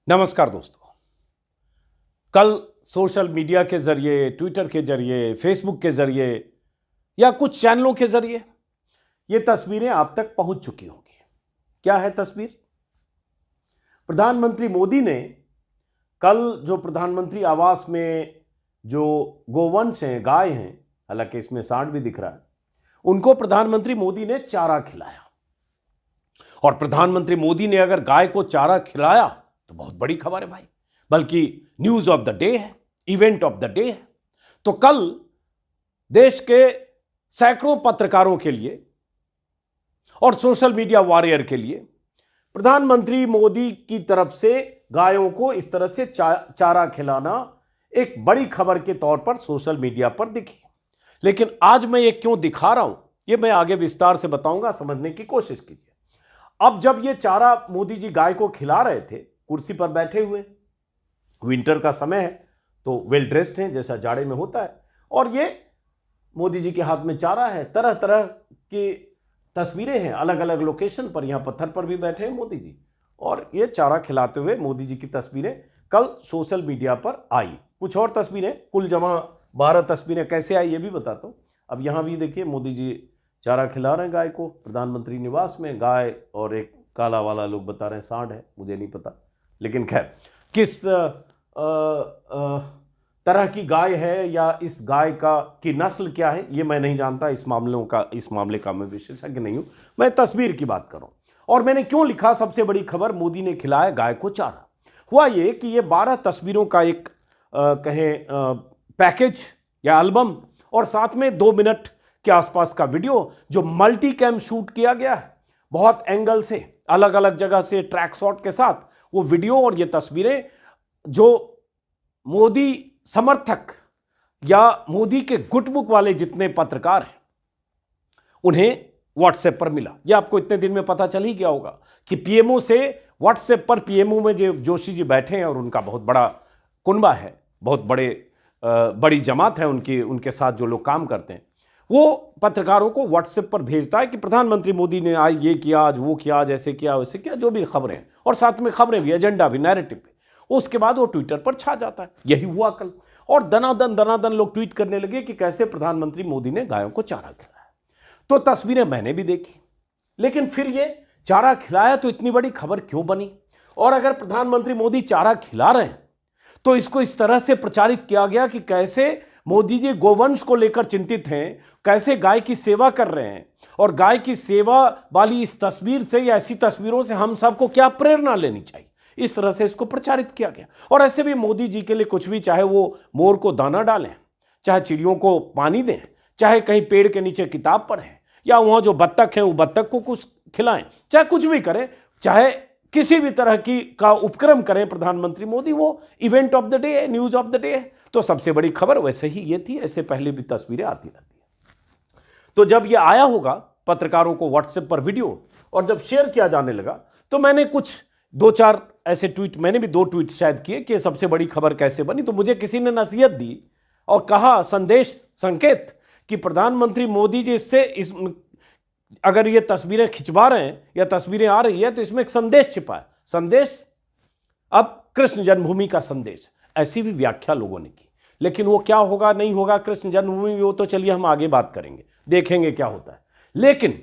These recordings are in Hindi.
नमस्कार दोस्तों। कल सोशल मीडिया के जरिए, ट्विटर के जरिए, फेसबुक के जरिए या कुछ चैनलों के जरिए ये तस्वीरें आप तक पहुंच चुकी होंगी। क्या है तस्वीर? प्रधानमंत्री मोदी ने कल जो प्रधानमंत्री आवास में जो गोवंश हैं, गाय हैं, हालांकि इसमें सांड भी दिख रहा है, उनको प्रधानमंत्री मोदी ने चारा खिलाया। और प्रधानमंत्री मोदी ने अगर गाय को चारा खिलाया तो बहुत बड़ी खबर है भाई, बल्कि न्यूज ऑफ द डे है, इवेंट ऑफ द डे है। तो कल देश के सैकड़ों पत्रकारों के लिए और सोशल मीडिया वॉरियर के लिए प्रधानमंत्री मोदी की तरफ से गायों को इस तरह से चारा खिलाना एक बड़ी खबर के तौर पर सोशल मीडिया पर दिखी। लेकिन आज मैं ये क्यों दिखा रहा हूं, ये मैं आगे विस्तार से बताऊंगा, समझने की कोशिश कीजिए। अब जब ये चारा मोदी जी गाय को खिला रहे थे, कुर्सी पर बैठे हुए, विंटर का समय है तो वेल ड्रेस्ड हैं जैसा जाड़े में होता है, और ये मोदी जी के हाथ में चारा है। तरह तरह की तस्वीरें हैं, अलग अलग लोकेशन पर, यहां पत्थर पर भी बैठे हैं मोदी जी, और ये चारा खिलाते हुए मोदी जी की तस्वीरें कल सोशल मीडिया पर आई। कुछ और तस्वीरें, कुल जमा 12 तस्वीरें कैसे आई ये भी बताता हूं। अब यहां भी देखिए मोदी जी चारा खिला रहे हैं गाय को प्रधानमंत्री निवास में। गाय और एक काला वाला लोग बता रहे हैं सांड है, मुझे नहीं पता, लेकिन खैर किस तरह की गाय है या इस गाय की नस्ल क्या है ये मैं नहीं जानता। इस मामले का मैं विशेषज्ञ नहीं हूं, मैं तस्वीर की बात कर रहा हूं। और मैंने क्यों लिखा सबसे बड़ी खबर, मोदी ने खिलाया गाय को चारा। हुआ ये कि ये 12 तस्वीरों का एक पैकेज या एल्बम, और साथ में 2 मिनट के आसपास का वीडियो जो मल्टी कैम शूट किया गया है, बहुत एंगल से, अलग अलग जगह से, ट्रैक शॉट के साथ वो वीडियो और ये तस्वीरें जो मोदी समर्थक या मोदी के गुटबुक वाले जितने पत्रकार हैं उन्हें व्हाट्सएप पर मिला। ये आपको इतने दिन में पता चल ही गया होगा कि पीएमओ से व्हाट्सएप पर, पीएमओ में जो जोशी जी बैठे हैं और उनका बहुत बड़ा कुनबा है, बहुत बड़ी जमात है उनके साथ जो लोग काम करते हैं, वो पत्रकारों को व्हाट्सएप पर भेजता है कि प्रधानमंत्री मोदी ने आज ये किया, आज वो किया, आज ऐसे किया, वैसे किया, जो भी खबरें हैं, और साथ में खबरें भी, एजेंडा भी, नैरेटिव भी। उसके बाद वो ट्विटर पर छा जाता है। यही हुआ कल, और दनादन लोग ट्वीट करने लगे कि कैसे प्रधानमंत्री मोदी ने गायों को चारा खिलाया। तो तस्वीरें मैंने भी देखी, लेकिन फिर ये चारा खिलाया तो इतनी बड़ी खबर क्यों बनी? और अगर प्रधानमंत्री मोदी चारा खिला रहे हैं तो इसको इस तरह से प्रचारित किया गया कि कैसे मोदी जी गोवंश को लेकर चिंतित हैं, कैसे गाय की सेवा कर रहे हैं, और गाय की सेवा वाली इस तस्वीर से या ऐसी तस्वीरों से हम सबको क्या प्रेरणा लेनी चाहिए, इस तरह से इसको प्रचारित किया गया। और ऐसे भी मोदी जी के लिए कुछ भी, चाहे वो मोर को दाना डालें, चाहे चिड़ियों को पानी दें, चाहे कहीं पेड़ के नीचे किताब पढ़ें, या वहाँ जो बत्तख है वो बत्तख को कुछ खिलाएं, चाहे कुछ भी करें, चाहे किसी भी तरह का उपक्रम करें प्रधानमंत्री मोदी, वो इवेंट ऑफ द डे है, न्यूज ऑफ द डे है। तो सबसे बड़ी खबर वैसे ही ये थी, ऐसे पहले भी तस्वीरें आती रहती है। तो जब ये आया होगा पत्रकारों को व्हाट्सएप पर वीडियो, और जब शेयर किया जाने लगा, तो मैंने कुछ 2-4 ऐसे ट्वीट, मैंने भी 2 ट्वीट शायद किए कि सबसे बड़ी खबर कैसे बनी। तो मुझे किसी ने नसीहत दी और कहा, संकेत कि प्रधानमंत्री मोदी जी इससे अगर ये तस्वीरें खिंचवा रहे हैं या तस्वीरें आ रही है तो इसमें एक संदेश छिपा है। संदेश अब कृष्ण जन्मभूमि का संदेश, ऐसी भी व्याख्या लोगों ने की। लेकिन वो क्या होगा, नहीं होगा कृष्ण जन्मभूमि, वो तो चलिए हम आगे बात करेंगे, देखेंगे क्या होता है। लेकिन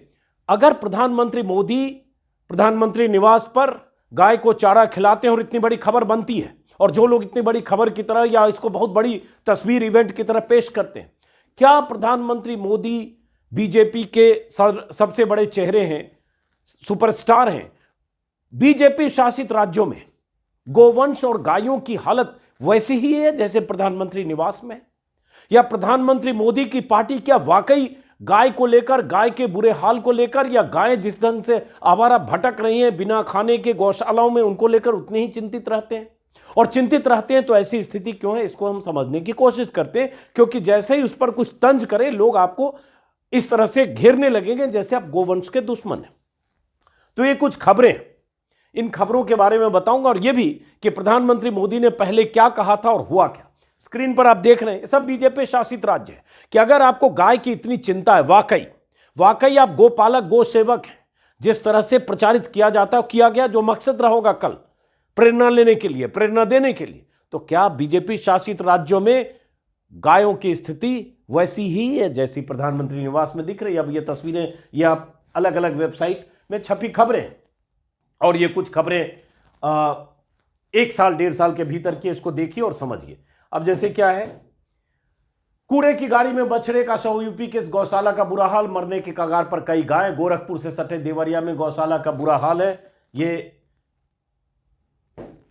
अगर प्रधानमंत्री मोदी प्रधानमंत्री निवास पर गाय को चारा खिलाते हैं और इतनी बड़ी खबर बनती है, और जो लोग इतनी बड़ी खबर की तरह या इसको बहुत बड़ी तस्वीर, इवेंट की तरह पेश करते हैं, क्या प्रधानमंत्री मोदी बीजेपी के सबसे बड़े चेहरे हैं, सुपरस्टार हैं, बीजेपी शासित राज्यों में गोवंश और गायों की हालत वैसी ही है जैसे प्रधानमंत्री निवास में? या प्रधानमंत्री मोदी की पार्टी क्या वाकई गाय को लेकर, गाय के बुरे हाल को लेकर, या गाय जिस ढंग से आवारा भटक रही हैं बिना खाने के गौशालाओं में, उनको लेकर उतने ही चिंतित रहते हैं? और चिंतित रहते हैं तो ऐसी स्थिति क्यों है, इसको हम समझने की कोशिश करते हैं, क्योंकि जैसे ही उस पर कुछ तंज करे लोग आपको इस तरह से घेरने लगेंगे जैसे आप गोवंश के दुश्मन हैं। तो ये कुछ खबरें, इन खबरों के बारे में बताऊंगा, और ये भी कि प्रधानमंत्री मोदी ने पहले क्या कहा था और हुआ क्या। स्क्रीन पर आप देख रहे हैं, सब बीजेपी शासित राज्य है। कि अगर आपको गाय की इतनी चिंता है, वाकई आप गोपालक, गो सेवक हैं, जिस तरह से प्रचारित किया जाता है, किया गया, जो मकसद रहा होगा कल प्रेरणा लेने के लिए, प्रेरणा देने के लिए। तो क्या बीजेपी शासित राज्यों में गायों की स्थिति वैसी ही है जैसी प्रधानमंत्री निवास में दिख रही है? अब ये तस्वीरें या अलग अलग वेबसाइट में छपी खबरें, और ये कुछ खबरें 1 साल 1.5 साल के भीतर की, इसको देखिए और समझिए। अब जैसे क्या है, कूड़े की गाड़ी में बछड़े का शव, यूपी के गौशाला का बुरा हाल, मरने के कगार पर कई गाय। गोरखपुर से सटे देवरिया में गौशाला का बुरा हाल है। ये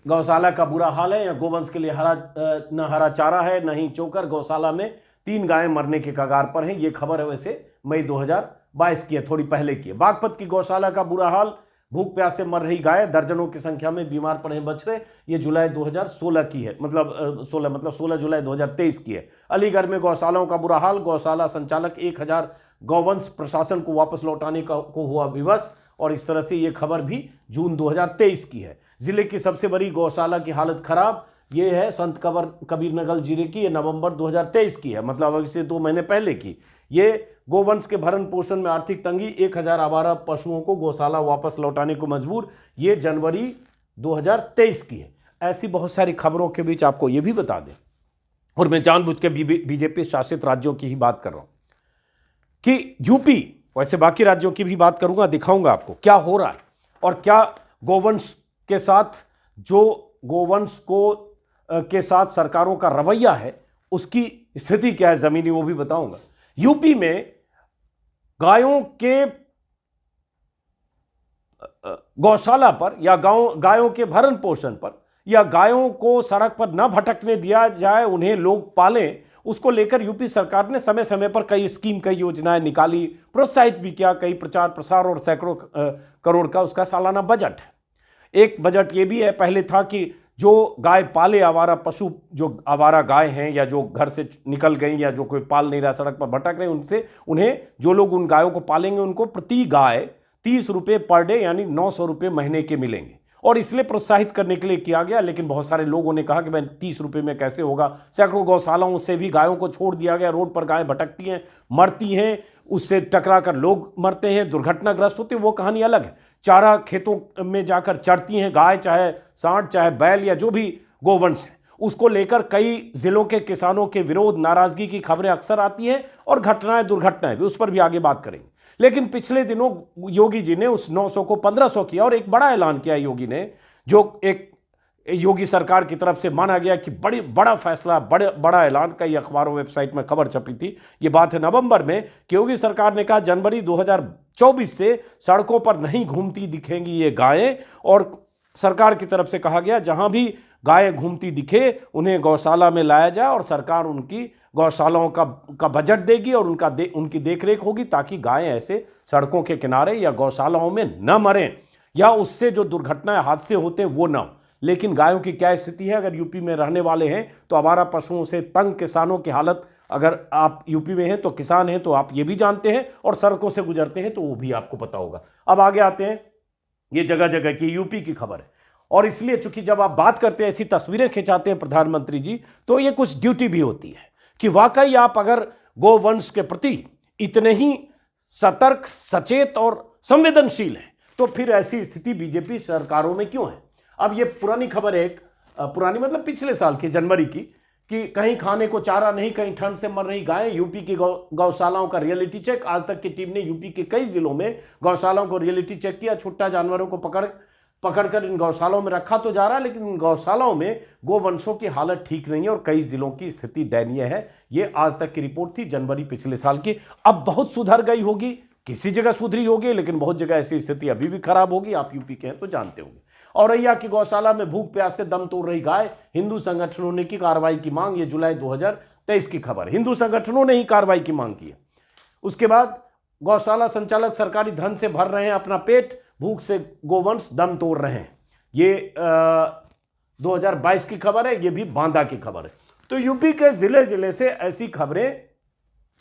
गौशाला का बुरा हाल है, या गोवंश के लिए न हरा चारा है न ही चोकर। गौशाला में 3 गायें मरने के कगार पर हैं। ये खबर है वैसे मई 2022 की है, थोड़ी पहले की है। बागपत की गौशाला का बुरा हाल, भूख प्यास से मर रही गाय, दर्जनों की संख्या में बीमार पड़े बछड़े। ये जुलाई 2016 की है, मतलब 16 जुलाई 2023 की है। अलीगढ़ में गौशालाओं का बुरा हाल, गौशाला संचालक 1000 गौवंश प्रशासन को वापस लौटाने को हुआ विवश। और इस तरह से ये खबर भी जून 2023 की है। जिले की सबसे बड़ी गौशाला की हालत खराब, ये है संत कबीर नगर जिले की, ये नवंबर 2023 की है, मतलब अभी से 2 महीने पहले की। ये गोवंश के भरण पोषण में आर्थिक तंगी, 1000 आवारा पशुओं को गौशाला वापस लौटाने को मजबूर, ये जनवरी 2023 की है। ऐसी बहुत सारी खबरों के बीच आपको ये भी बता दें, और मैं जानबूझ के बीजेपी शासित राज्यों की ही बात कर रहा हूं, कि यूपी, वैसे बाकी राज्यों की भी बात करूंगा, दिखाऊंगा आपको क्या हो रहा है और क्या गोवंश के साथ, जो गोवंश को के साथ सरकारों का रवैया है, उसकी स्थिति क्या है जमीनी, वो भी बताऊंगा। यूपी में गायों के गौशाला पर या गायों के भरण पोषण पर, या गायों को सड़क पर न भटकने दिया जाए, उन्हें लोग पालें, उसको लेकर यूपी सरकार ने समय समय पर कई स्कीम, कई योजनाएं निकाली, प्रोत्साहित भी किया, कई प्रचार प्रसार, और सैकड़ों करोड़ का उसका सालाना बजट है। एक बजट ये भी है, पहले था कि जो गाय पाले, आवारा पशु, जो आवारा गाय हैं या जो घर से निकल गई या जो कोई पाल नहीं रहा, सड़क पर भटक रहे, उन्हें जो लोग उन गायों को पालेंगे उनको प्रति गाय 30 रुपये पर डे, यानी 900 रुपये महीने के मिलेंगे। और इसलिए प्रोत्साहित करने के लिए किया गया। लेकिन बहुत सारे लोगों ने कहा कि भाई 30 रुपये में कैसे होगा। सैकड़ों गौशालाओं से भी गायों को छोड़ दिया गया। रोड पर गायें भटकती हैं, मरती हैं, उससे टकरा कर लोग मरते हैं, दुर्घटनाग्रस्त होते हैं, वो कहानी अलग है। चारा खेतों में जाकर चरती हैं गाय, चाहे सांड, चाहे बैल, या जो भी गोवंश है, उसको लेकर कई जिलों के किसानों के विरोध, नाराजगी की खबरें अक्सर आती हैं, और घटनाएं, दुर्घटनाएं भी, उस पर भी आगे बात करेंगे। लेकिन पिछले दिनों योगी जी ने उस 900 को 1500 किया, और एक बड़ा ऐलान किया योगी ने, जो एक योगी सरकार की तरफ से माना गया कि बड़ा फैसला, बड़ा ऐलान। कई अखबारों, वेबसाइट में खबर छपी थी। ये बात है नवंबर में, कि योगी सरकार ने कहा जनवरी 2024 से सड़कों पर नहीं घूमती दिखेंगी ये गायें। और सरकार की तरफ से कहा गया जहां भी गायें घूमती दिखे उन्हें गौशाला में लाया जाए, और सरकार उनकी गौशालाओं का बजट देगी, और उनकी देखरेख होगी, ताकि गायें ऐसे सड़कों के किनारे या गौशालाओं में न मरें, या उससे जो दुर्घटनाएं, हादसे होते हैं वो ना हो। लेकिन गायों की क्या स्थिति है? अगर यूपी में रहने वाले हैं तो आवारा पशुओं से तंग किसानों की हालत, अगर आप यूपी में हैं तो किसान हैं तो आप ये भी जानते हैं, और सड़कों से गुजरते हैं तो वो भी आपको पता होगा। अब आगे आते हैं, ये जगह जगह की यूपी की खबर है। और इसलिए चूंकि जब आप बात करते हैं, ऐसी तस्वीरें खिंचाते हैं प्रधानमंत्री जी, तो ये कुछ ड्यूटी भी होती है कि वाकई आप अगर गोवंश के प्रति इतने ही सतर्क, सचेत और संवेदनशील हैं, तो फिर ऐसी स्थिति बीजेपी सरकारों में क्यों है? अब ये पुरानी खबर है, पुरानी मतलब पिछले साल की, जनवरी की, कि कहीं खाने को चारा नहीं, कहीं ठंड से मर रही गायें। यूपी की गौशालाओं का रियलिटी चेक। आज तक की टीम ने यूपी के कई जिलों में गौशालाओं को रियलिटी चेक किया। छुट्टा जानवरों को पकड़कर इन गौशालाओं में रखा तो जा रहा है, लेकिन इन गौशालाओं में गोवंशों की हालत ठीक नहीं है, और कई जिलों की स्थिति दयनीय है। ये आज तक की रिपोर्ट थी, जनवरी पिछले साल की। अब बहुत सुधर गई होगी, किसी जगह सुधरी होगी, लेकिन बहुत जगह ऐसी स्थिति अभी भी खराब होगी। आप यूपी के हैं तो जानते होंगे। औरैया की गौशाला में भूख प्यास से दम तोड़ रही गाय, हिंदू संगठनों ने की कार्रवाई की मांग। ये जुलाई 2023 की खबर। हिंदू संगठनों ने ही कार्रवाई की मांग की है। उसके बाद गौशाला संचालक सरकारी धन से भर रहे हैं अपना पेट, भूख से गोवंश दम तोड़ रहे हैं। ये 2022 की खबर है। ये भी बांदा की खबर है। तो यूपी के जिले जिले से ऐसी खबरें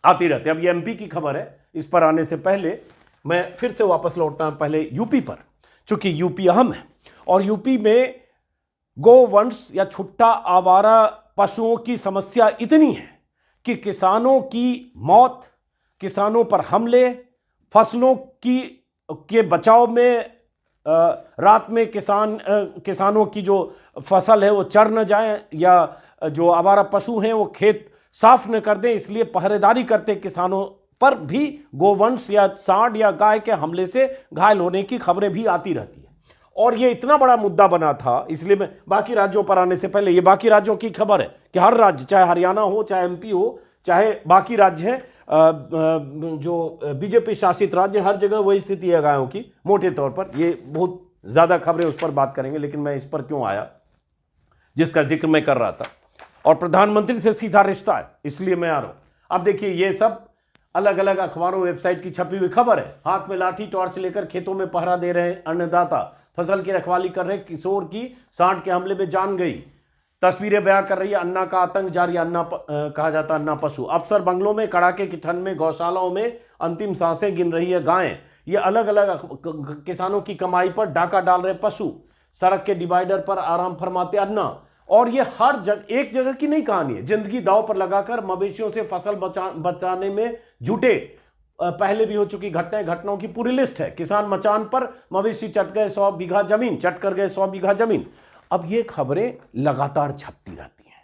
आती रहती है। अब ये एमपी की खबर है। इस पर आने से पहले मैं फिर से वापस लौटता हूं पहले यूपी पर, चूंकि यूपी अहम है। और यूपी में गोवंश या छुट्टा आवारा पशुओं की समस्या इतनी है कि किसानों की मौत, किसानों पर हमले, फसलों के बचाव में रात में किसानों की जो फसल है वो चर न जाए, या जो आवारा पशु हैं वो खेत साफ न कर दें, इसलिए पहरेदारी करते किसानों पर भी गोवंश या सांड या गाय के हमले से घायल होने की खबरें भी आती रहती है। और ये इतना बड़ा मुद्दा बना था, इसलिए मैं बाकी राज्यों पर आने से पहले, ये बाकी राज्यों की खबर है कि हर राज्य, चाहे हरियाणा हो, चाहे एमपी हो, चाहे बाकी राज्य हैं जो बीजेपी शासित राज्य, हर जगह वही स्थिति है गायों की मोटे तौर पर। ये बहुत ज्यादा खबरें उस पर बात करेंगे, लेकिन मैं इस पर क्यों आया जिसका जिक्र मैं कर रहा था, और प्रधानमंत्री से सीधा रिश्ता है, इसलिए मैं आ रहा हूं। अब देखिए, ये सब अलग अलग अखबारों, वेबसाइट की छपी हुई खबर है। हाथ में लाठी टॉर्च लेकर खेतों में पहरा दे रहे अन्नदाता, फसल की रखवाली कर रहे किशोर की सांड के हमले में जान गई। तस्वीरें बयां कर रही है अन्ना का आतंक जारी। अन्ना कहा जाता अन्ना पशु। अफसर बंगलों में कड़ाके की ठंड में गौशालाओं में अंतिम सांसें गिन रही है गायें। ये अलग अलग किसानों की कमाई पर डाका डाल रहे पशु। सड़क के डिवाइडर पर आराम फरमाते अन्ना। और ये हर जगह, एक जगह की नहीं कहानी है, जिंदगी दांव पर लगाकर मवेशियों से फसल बचाने में जुटे। पहले भी हो चुकी घटनाओं की पूरी लिस्ट है। किसान मचान पर मवेशी चट गए 100 बीघा जमीन, चट कर गए 100 बीघा जमीन। अब ये खबरें लगातार छपती रहती हैं,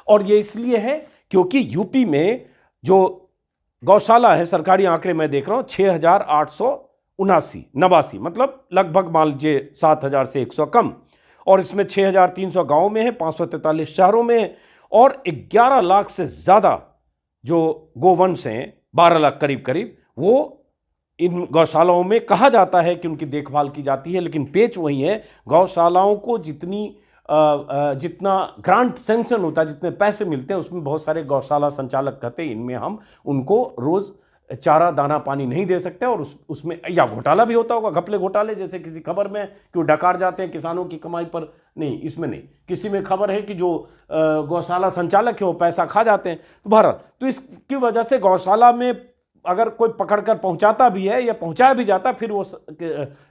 और ये इसलिए है क्योंकि यूपी में जो गौशाला है, सरकारी आंकड़े मैं देख रहा हूं 6,879, मतलब लगभग मान लीजिए 7,000 से 100 कम, और इसमें 6,300 गांवों में है, 543 शहरों में है, और 11 लाख से ज्यादा जो गोवंश हैं, 12 लाख करीब करीब, वो इन गौशालाओं में कहा जाता है कि उनकी देखभाल की जाती है। लेकिन पेच वही है, गौशालाओं को जितना ग्रांट सैंक्शन होता है, जितने पैसे मिलते हैं, उसमें बहुत सारे गौशाला संचालक कहते हैं इनमें हम उनको रोज चारा दाना पानी नहीं दे सकते, और उसमें या घोटाला भी होता होगा, घपले घोटाले जैसे किसी खबर में क्यों डकार जाते हैं किसानों की कमाई पर, नहीं, इसमें नहीं। किसी में खबर है कि जो गौशाला संचालक है वो पैसा खा जाते हैं। तो बहरहाल, तो इसकी वजह से गौशाला में अगर कोई पकड़कर पहुंचाता भी है या पहुंचाया भी जाता, फिर वो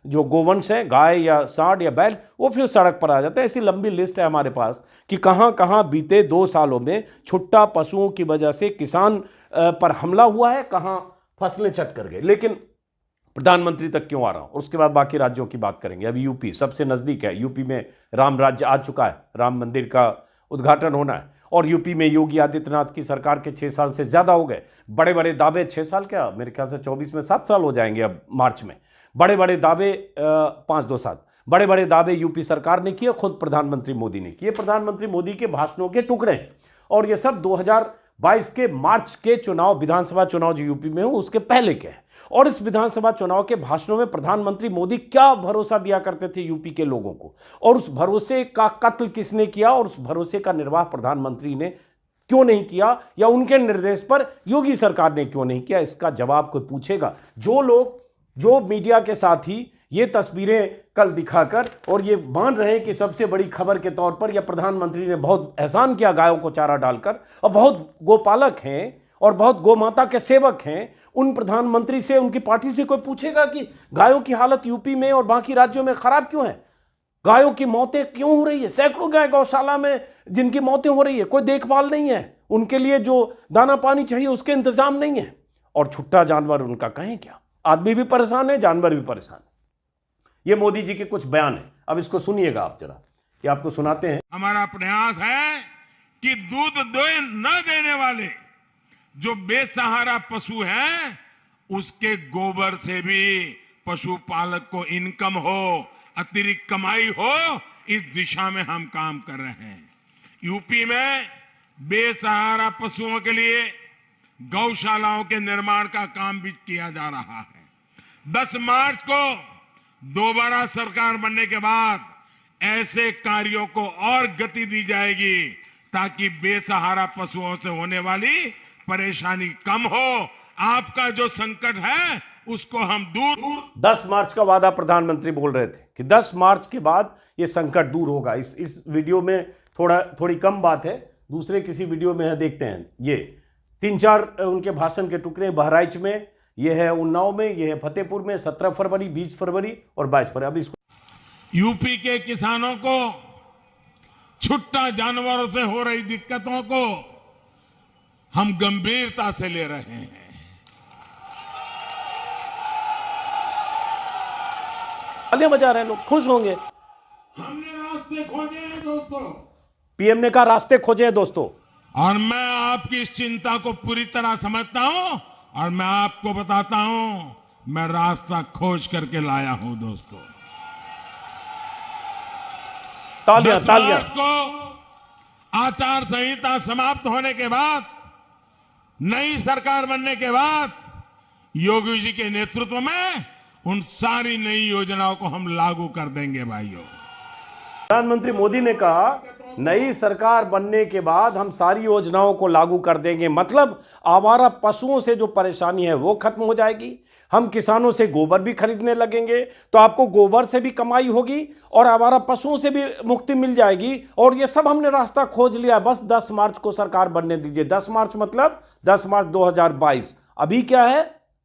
जो गोवंश है, गाय या सांड या बैल, वो फिर सड़क पर आ जाता है। ऐसी लंबी लिस्ट है हमारे पास कि कहां कहां बीते 2 सालों में छुट्टा पशुओं की वजह से किसान पर हमला हुआ है, कहां फसलें चट कर गए। लेकिन प्रधानमंत्री तक क्यों आ रहा हूं, उसके बाद बाकी राज्यों की बात करेंगे। अभी यूपी सबसे नजदीक है। यूपी में राम राज्य आ चुका है, राम मंदिर का उद्घाटन होना है, और यूपी में योगी आदित्यनाथ की सरकार के 6 साल से ज्यादा हो गए। बड़े बड़े दावे, 6 साल क्या, मेरे ख्याल से 24 में 7 साल हो जाएंगे अब मार्च में। बड़े बड़े दावे 5-2-7 बड़े बड़े दावे यूपी सरकार ने किए, खुद प्रधानमंत्री मोदी ने किए। प्रधानमंत्री मोदी के भाषणों के टुकड़े हैं, और ये सब 2022 के मार्च के चुनाव, विधानसभा चुनाव जो यूपी में हो उसके पहले के हैं। और इस विधानसभा चुनाव के भाषणों में प्रधानमंत्री मोदी क्या भरोसा दिया करते थे यूपी के लोगों को, और उस भरोसे का कत्ल किसने किया, और उस भरोसे का निर्वाह प्रधानमंत्री ने क्यों नहीं किया, या उनके निर्देश पर योगी सरकार ने क्यों नहीं किया, इसका जवाब कोई पूछेगा। जो लोग, जो मीडिया के साथ ही ये तस्वीरें कल दिखाकर और ये मान रहे हैं कि सबसे बड़ी खबर के तौर पर, या प्रधानमंत्री ने बहुत एहसान किया गायों को चारा डालकर, और बहुत गोपालक हैं और बहुत गोमाता के सेवक हैं, उन प्रधानमंत्री से, उनकी पार्टी से कोई पूछेगा कि गायों की हालत यूपी में और बाकी राज्यों में खराब क्यों है, गायों की मौतें क्यों हो रही है, सैकड़ों गाय गौशाला में जिनकी मौतें हो रही है, कोई देखभाल नहीं है, उनके लिए जो दाना पानी चाहिए उसके इंतजाम नहीं है, और छुट्टा जानवर उनका कहें क्या। आदमी भी परेशान है, जानवर भी परेशान है। ये मोदी जी के कुछ बयान है, अब इसको सुनिएगा आप जरा, ये आपको सुनाते हैं। हमारा प्रयास है कि दूध न देने वाले जो बेसहारा पशु हैं, उसके गोबर से भी पशुपालक को इनकम हो, अतिरिक्त कमाई हो, इस दिशा में हम काम कर रहे हैं। यूपी में बेसहारा पशुओं के लिए गौशालाओं के निर्माण का काम भी किया जा रहा है। 10 मार्च को दोबारा सरकार बनने के बाद ऐसे कार्यों को और गति दी जाएगी, ताकि बेसहारा पशुओं से होने वाली परेशानी कम हो। आपका जो संकट है उसको हम दूर। 10 मार्च का वादा प्रधानमंत्री बोल रहे थे कि 10 मार्च के बाद ये संकट दूर होगा। इस वीडियो में थोड़ी कम बात है, दूसरे किसी वीडियो में है, देखते हैं। ये 3-4 उनके भाषण के टुकड़े। बहराइच में, ये है उन्नाव में, ये है फतेहपुर में, 17 फरवरी, 20 फरवरी और 22 फरवरी। अब इसको यूपी के किसानों को छुट्टा जानवरों से हो रही दिक्कतों को हम गंभीरता से ले रहे हैं। 40 तालियां बजा रहे हैं लोग, खुश होंगे। हमने रास्ते खोजे हैं दोस्तों, पीएम ने कहा रास्ते खोजे हैं दोस्तों। और मैं आपकी इस चिंता को पूरी तरह समझता हूं, और मैं आपको बताता हूं, मैं रास्ता खोज करके लाया हूं दोस्तों। तालियां 10 तालियां। मार्च को आचार संहिता समाप्त होने के बाद, नई सरकार बनने के बाद, योगी जी के नेतृत्व में उन सारी नई योजनाओं को हम लागू कर देंगे भाइयों। प्रधानमंत्री मोदी ने कहा नई सरकार बनने के बाद हम सारी योजनाओं को लागू कर देंगे, मतलब आवारा पशुओं से जो परेशानी है वो खत्म हो जाएगी। हम किसानों से गोबर भी खरीदने लगेंगे तो आपको गोबर से भी कमाई होगी और आवारा पशुओं से भी मुक्ति मिल जाएगी। और ये सब हमने रास्ता खोज लिया, बस 10 मार्च को सरकार बनने दीजिए। 10 मार्च मतलब 10 मार्च 2022, अभी क्या है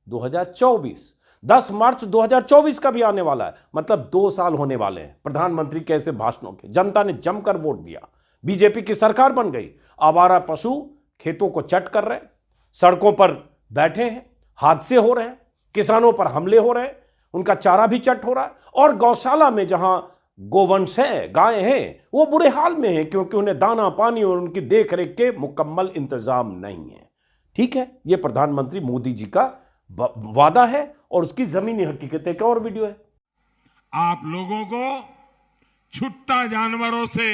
2024। 10 मार्च 2024 का भी आने वाला है, मतलब 2 साल होने वाले हैं प्रधानमंत्री के ऐसे भाषणों के। जनता ने जमकर वोट दिया, बीजेपी की सरकार बन गई। आवारा पशु खेतों को चट कर रहे हैं, सड़कों पर बैठे हैं, हादसे हो रहे हैं, किसानों पर हमले हो रहे हैं, उनका चारा भी चट हो रहा है। और गौशाला में जहां गोवंश है, गाय हैं, वो बुरे हाल में हैं क्योंकि उन्हें दाना पानी और उनकी देखरेख के मुकम्मल इंतजाम नहीं है। ठीक है, ये प्रधानमंत्री मोदी जी का वादा है और उसकी जमीनी हकीकत एक और वीडियो है। आप लोगों को छुट्टा जानवरों से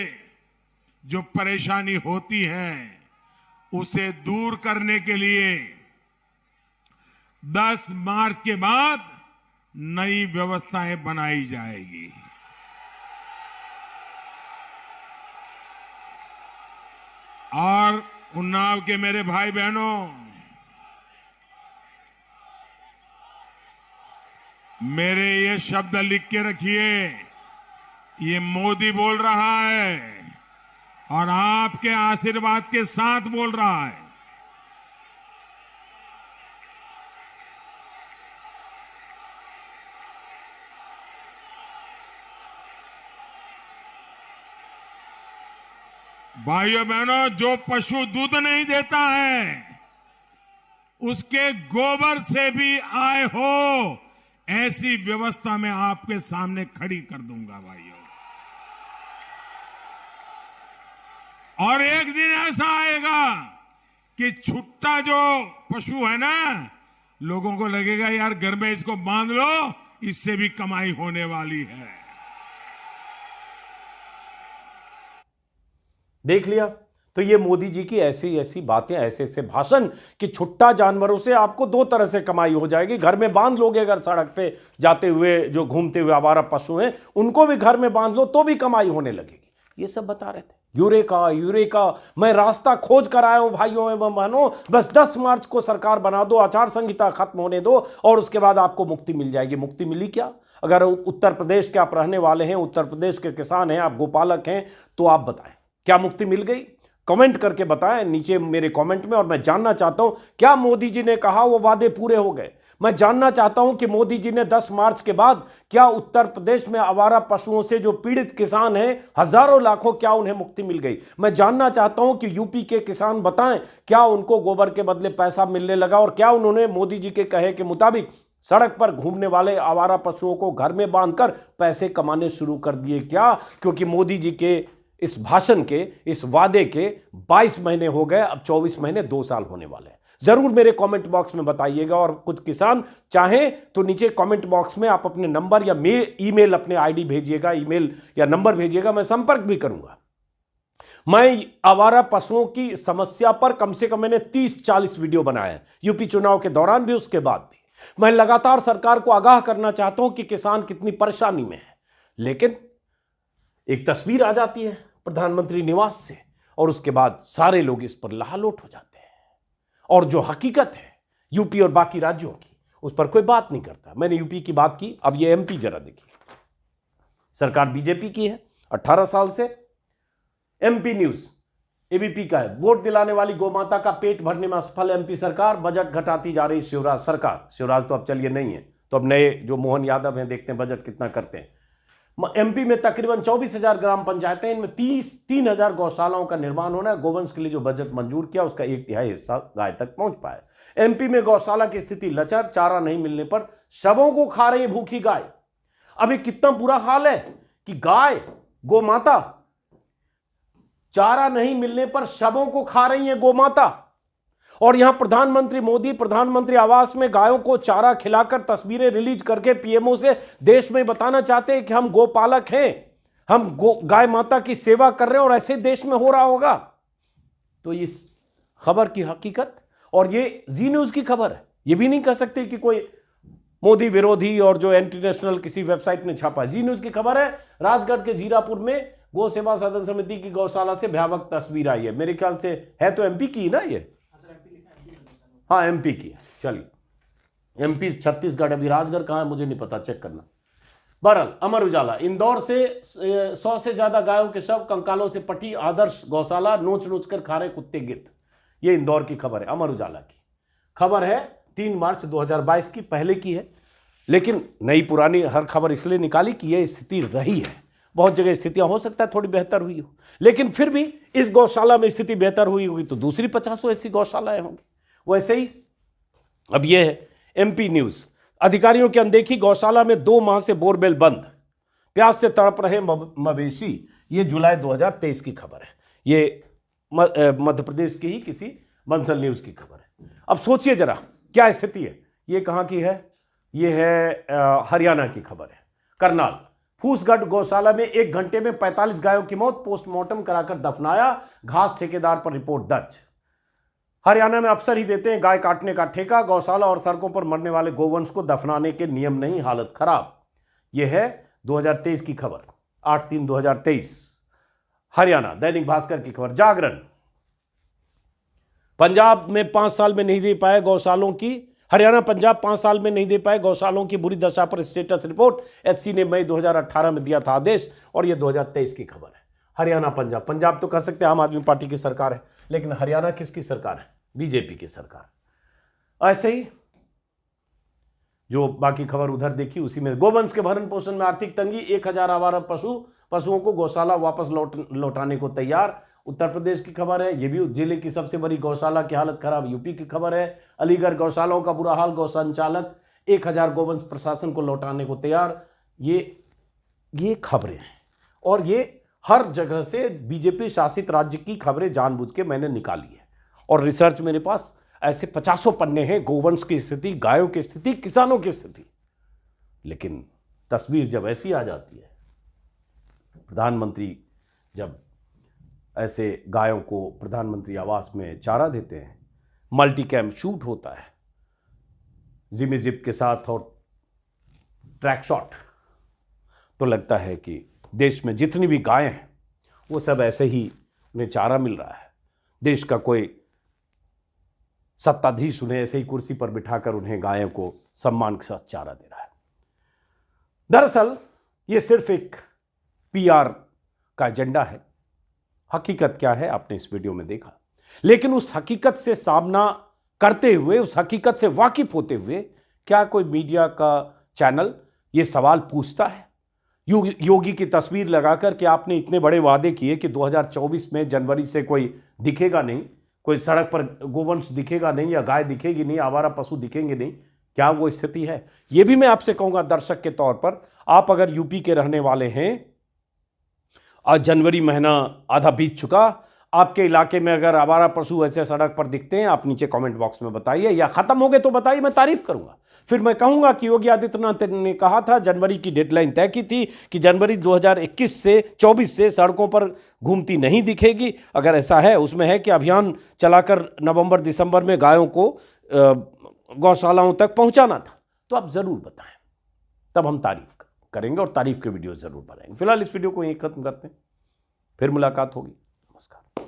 जो परेशानी होती है उसे दूर करने के लिए 10 मार्च के बाद नई व्यवस्थाएं बनाई जाएगी। और उन्नाव के मेरे भाई बहनों, मेरे ये शब्द लिख के रखिए, ये मोदी बोल रहा है और आपके आशीर्वाद के साथ बोल रहा है। भाइयों बहनों, जो पशु दूध नहीं देता है उसके गोबर से भी आय हो, ऐसी व्यवस्था मैं आपके सामने खड़ी कर दूंगा भाइयों। और एक दिन ऐसा आएगा कि छुट्टा जो पशु है ना, लोगों को लगेगा यार घर में इसको बांध लो, इससे भी कमाई होने वाली है। देख लिया, तो ये मोदी जी की ऐसी ऐसी बातें, ऐसे ऐसे भाषण कि छुट्टा जानवरों से आपको 2 तरह से कमाई हो जाएगी। घर में बांध लोगे, अगर सड़क पे जाते हुए जो घूमते हुए आवारा पशु हैं उनको भी घर में बांध लो तो भी कमाई होने लगेगी। ये सब बता रहे थे। यूरेका यूरेका, मैं रास्ता खोज कर आया हूं भाइयों एवं बहनों, बस 10 मार्च को सरकार बना दो, आचार संहिता खत्म होने दो और उसके बाद आपको मुक्ति मिल जाएगी। मुक्ति मिली क्या? अगर उत्तर प्रदेश के आप रहने वाले हैं, उत्तर प्रदेश के किसान हैं, आप गोपालक हैं, तो आप बताएं क्या मुक्ति मिल गई? कमेंट करके बताएं नीचे मेरे कमेंट में। और मैं जानना चाहता हूं क्या मोदी जी ने कहा वो वादे पूरे हो गए? मैं जानना चाहता हूं कि मोदी जी ने 10 मार्च के बाद क्या उत्तर प्रदेश में आवारा पशुओं से जो पीड़ित किसान हैं, हजारों लाखों, क्या उन्हें मुक्ति मिल गई? मैं जानना चाहता हूं कि यूपी के किसान बताएं क्या उनको गोबर के बदले पैसा मिलने लगा और क्या उन्होंने मोदी जी के कहे के मुताबिक सड़क पर घूमने वाले आवारा पशुओं को घर में बांधकर पैसे कमाने शुरू कर दिए क्या? क्योंकि मोदी जी के इस भाषण के, इस वादे के 22 महीने हो गए, अब 24 महीने 2 साल होने वाले हैं। जरूर मेरे कमेंट बॉक्स में बताइएगा। और कुछ किसान चाहें तो नीचे कमेंट बॉक्स में आप अपने नंबर या ईमेल, अपने आईडी भेजिएगा, ईमेल या नंबर भेजिएगा, मैं संपर्क भी करूंगा। मैं आवारा पशुओं की समस्या पर कम से कम मैंने 30-40 वीडियो बनाए हैं, यूपी चुनाव के दौरान भी, उसके बाद भी। मैं लगातार सरकार को आगाह करना चाहता हूं कि किसान कितनी परेशानी में है। लेकिन एक तस्वीर आ जाती है प्रधानमंत्री निवास से और उसके बाद सारे लोग इस पर लहालोट हो जाते हैं और जो हकीकत है यूपी और बाकी राज्यों की, उस पर कोई बात नहीं करता। मैंने यूपी की बात की, अब ये एमपी जरा देखिए। सरकार बीजेपी की है 18 साल से। एमपी न्यूज एबीपी का है, वोट दिलाने वाली गौमाता का पेट भरने में असफल एमपी सरकार, बजट घटाती जा रही शिवराज सरकार। शिवराज तो अब चलिए नहीं है, तो अब नए जो मोहन यादव हैं, देखते हैं बजट कितना करते हैं। एमपी में तकरीबन 24,000 ग्राम पंचायतें, इनमें 3,000 गौशालाओं का निर्माण होना है। गोवंश के लिए जो बजट मंजूर किया उसका 1/3 हिस्सा गाय तक पहुंच पाया। एमपी में गौशाला की स्थिति लचर, चारा नहीं मिलने पर शवों को खा रही भूखी गाय। अभी कितना बुरा हाल है कि गाय, गौ माता, चारा नहीं मिलने पर शवों को खा रही है गौ माता। और यहां प्रधानमंत्री मोदी प्रधानमंत्री आवास में गायों को चारा खिलाकर तस्वीरें रिलीज करके पीएमओ से देश में बताना चाहते हैं कि हम गोपालक हैं, हम गाय माता की सेवा कर रहे हैं, और ऐसे देश में हो रहा होगा। तो इस खबर की हकीकत, और ये जी न्यूज की खबर है, ये भी नहीं कह सकते कि कोई मोदी विरोधी और जो इंटरनेशनल किसी वेबसाइट ने छापा। जी न्यूज की खबर है, राजगढ़ के जीरापुर में गौ सेवा सदन समिति की गौशाला से भयावह तस्वीर आई है। मेरे ख्याल से है तो एमपी की ना ये, हाँ एमपी की है। चलिए, एमपी छत्तीसगढ़, अभी राजगढ़ कहाँ है मुझे नहीं पता, चेक करना। बहरहाल, अमर उजाला, इंदौर से 100 से ज्यादा गायों के शव कंकालों से पटी आदर्श गौशाला, नोच नोच कर खा रहे कुत्ते गिद्ध। ये इंदौर की खबर है, अमर उजाला की खबर है, 3 मार्च 2022 की, पहले की है। लेकिन नई पुरानी हर खबर इसलिए निकाली कि यह स्थिति रही है। बहुत जगह स्थितियां हो सकता है थोड़ी बेहतर हुई हो, लेकिन फिर भी इस गौशाला में स्थिति बेहतर हुई होगी तो दूसरी 50 ऐसी गौशालाएं होंगी। वैसे ही अब यह है एमपी न्यूज, अधिकारियों की अनदेखी, गौशाला में 2 माह से बोरवेल बंद, प्यास से तड़प रहे मवेशी। ये जुलाई 2023 की खबर है, ये मध्य प्रदेश की ही किसी बंसल न्यूज की खबर है। अब सोचिए जरा क्या स्थिति है। ये कहां की है? ये है हरियाणा की खबर है, करनाल फूसगढ़ गौशाला में 1 घंटे में 45 गायों की मौत, पोस्टमार्टम कराकर दफनाया, घास ठेकेदार पर रिपोर्ट दर्ज। हरियाणा में अफसर ही देते हैं गाय काटने का ठेका, गौशाला और सड़कों पर मरने वाले गोवंश को दफनाने के नियम नहीं, हालत खराब। यह है 2023 की खबर, 8/3/2023 हरियाणा। दैनिक भास्कर की खबर, जागरण, पंजाब में 5 साल में नहीं दे पाए गौशालों की, हरियाणा पंजाब 5 साल में नहीं दे पाए गौशालों की बुरी दशा पर स्टेटस रिपोर्ट, एचसी ने मई 2018 में दिया था आदेश, और यह 2023 की खबर है। हरियाणा पंजाब, पंजाब तो कह सकते हैं आम आदमी पार्टी की सरकार है, लेकिन हरियाणा किसकी सरकार है? बीजेपी की सरकार। ऐसे ही जो बाकी खबर उधर देखी उसी में, गोवंश के भरण पोषण में आर्थिक तंगी, 1000 आवारा पशुओं को गौशाला वापस लौटाने को तैयार। उत्तर प्रदेश की खबर है, ये भी जिले की सबसे बड़ी गौशाला की हालत खराब। यूपी की खबर है, अलीगढ़ गौशालाओं का बुरा हाल, गौ संचालक 1000 गोवंश प्रशासन को लौटाने को तैयार। ये खबरें हैं, और ये हर जगह से बीजेपी शासित राज्य की खबरें जानबूझ के मैंने निकाली है, और रिसर्च मेरे पास ऐसे 50 पन्ने हैं, गोवंश की स्थिति, गायों की स्थिति, किसानों की स्थिति। लेकिन तस्वीर जब ऐसी आ जाती है, प्रधानमंत्री जब ऐसे गायों को प्रधानमंत्री आवास में चारा देते हैं, मल्टी कैम शूट होता है जिमी जिप के साथ और ट्रैक शॉट, तो लगता है कि देश में जितनी भी गायें हैं वो सब ऐसे ही उन्हें चारा मिल रहा है। देश का कोई सत्ताधीश उन्हें ऐसे ही कुर्सी पर बिठाकर उन्हें गायों को सम्मान के साथ चारा दे रहा है। दरअसल ये सिर्फ एक पीआर का एजेंडा है। हकीकत क्या है आपने इस वीडियो में देखा, लेकिन उस हकीकत से सामना करते हुए, उस हकीकत से वाकिफ होते हुए, क्या कोई मीडिया का चैनल ये सवाल पूछता है योगी की तस्वीर लगाकर कि आपने इतने बड़े वादे किए कि 2024 में जनवरी से कोई दिखेगा नहीं, कोई सड़क पर गोवंश दिखेगा नहीं, या गाय दिखेगी नहीं, आवारा पशु दिखेंगे नहीं? क्या वो स्थिति है? ये भी मैं आपसे कहूंगा दर्शक के तौर पर, आप अगर यूपी के रहने वाले हैं, आज जनवरी महीना आधा बीत चुका, आपके इलाके में अगर आवारा पशु ऐसे सड़क पर दिखते हैं, आप नीचे कमेंट बॉक्स में बताइए, या खत्म हो गए तो बताइए, मैं तारीफ करूंगा। फिर मैं कहूंगा कि योगी आदित्यनाथ ने कहा था, जनवरी की डेडलाइन तय की थी कि जनवरी 2021 से 24 से सड़कों पर घूमती नहीं दिखेगी। अगर ऐसा है, उसमें है कि अभियान चलाकर नवंबर दिसंबर में गायों को गौशालाओं तक पहुंचाना था, तो आप जरूर बताएं, तब हम तारीफ करेंगे और तारीफ के वीडियो जरूर बनाएंगे। फिलहाल इस वीडियो को यहीं खत्म करते हैं, फिर मुलाकात होगी। नमस्कार।